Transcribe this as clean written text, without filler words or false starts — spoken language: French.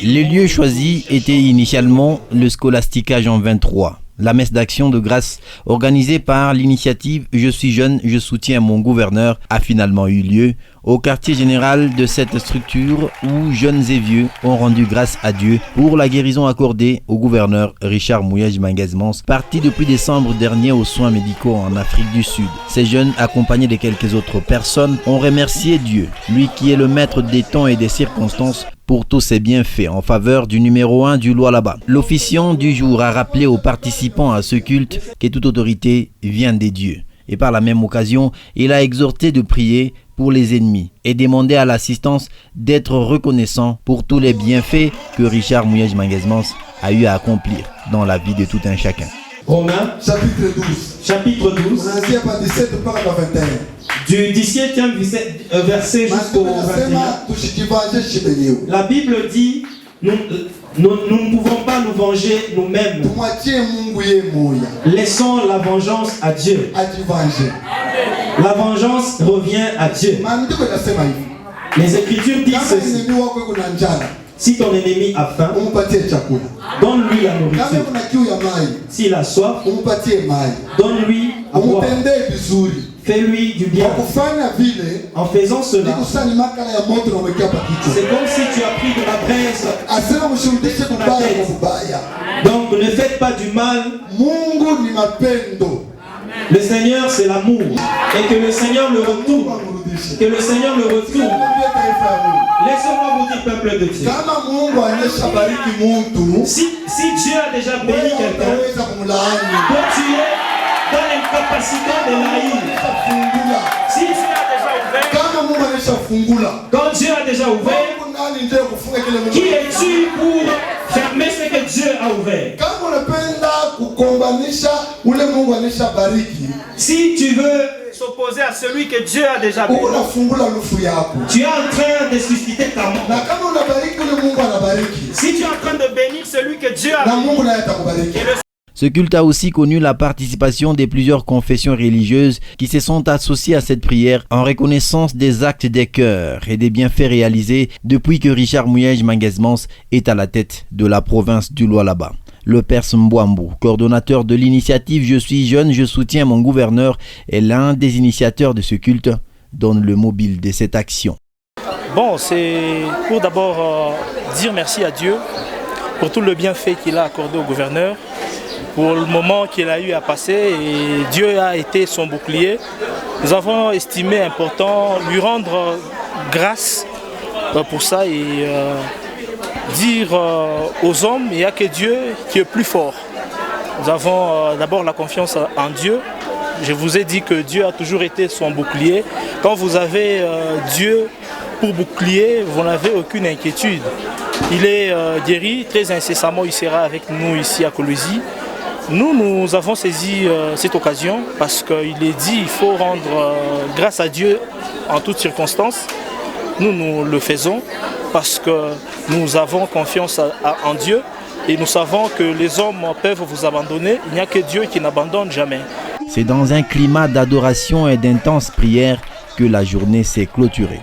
Le lieu choisi était initialement le Scholastica Jean 23. La messe d'action de grâce organisée par l'initiative Je suis jeune, je soutiens mon gouverneur a finalement eu lieu au quartier général de cette structure où jeunes et vieux ont rendu grâce à Dieu pour la guérison accordée au gouverneur Richard Mouyej Manguez-Mons, parti depuis décembre dernier aux soins médicaux en Afrique du Sud. Ces jeunes, accompagnés de quelques autres personnes, ont remercié Dieu, lui qui est le maître des temps et des circonstances, pour tous ses bienfaits en faveur du numéro 1 du Lualaba. L'officiant du jour a rappelé aux participants à ce culte que toute autorité vient des dieux. Et par la même occasion, il a exhorté de prier pour les ennemis et demandé à l'assistance d'être reconnaissant pour tous les bienfaits que Richard Mouyej Manguez-Mons a eu à accomplir dans la vie de tout un chacun. Romains, chapitre 12. Chapitre 12. Du 17e verset jusqu'au 21. La Bible dit, nous ne pouvons pas nous venger nous-mêmes. Laissons la vengeance à Dieu. La vengeance revient à Dieu. Les Écritures disent ceci. Si ton ennemi a faim, donne-lui la nourriture. S'il a soif, donne-lui à boire. Fais-lui du bien. En faisant cela, c'est comme si tu as pris de la braise sur ta tête. Donc ne faites pas du mal. Le Seigneur c'est l'amour. Et que le Seigneur le retourne. Que le Seigneur le retourne. Laissez-moi vous dire, peuple de Dieu. Si Dieu a déjà béni quelqu'un, toi tu es dans l'incapacité de l'haïr. Si Dieu a déjà ouvert, quand Dieu a déjà ouvert, qui es-tu pour fermer ce que Dieu a ouvert? Si tu veux s'opposer à celui que Dieu a déjà béni, tu es en train de susciter ta mort. Si tu es en train de bénir celui que Dieu a béni, ce culte a aussi connu la participation de plusieurs confessions religieuses qui se sont associées à cette prière en reconnaissance des actes des cœurs et des bienfaits réalisés depuis que Richard Mouyej Manguez-Mons est à la tête de la province du Lualaba. Le père Mbouambou, coordonnateur de l'initiative Je suis jeune, je soutiens mon gouverneur, est l'un des initiateurs de ce culte, donne le mobile de cette action. Bon, c'est pour d'abord dire merci à Dieu pour tout le bienfait qu'il a accordé au gouverneur, pour le moment qu'il a eu à passer, et Dieu a été son bouclier. Nous avons estimé important lui rendre grâce pour ça et dire aux hommes, il n'y a que Dieu qui est plus fort. Nous avons d'abord la confiance en Dieu. Je vous ai dit que Dieu a toujours été son bouclier. Quand vous avez Dieu pour bouclier, vous n'avez aucune inquiétude. Il est guéri, très incessamment il sera avec nous ici à Kolwezi. Nous avons saisi cette occasion parce qu'il est dit qu'il faut rendre grâce à Dieu en toutes circonstances. Nous le faisons parce que nous avons confiance en Dieu et nous savons que les hommes peuvent vous abandonner. Il n'y a que Dieu qui n'abandonne jamais. C'est dans un climat d'adoration et d'intense prière que la journée s'est clôturée.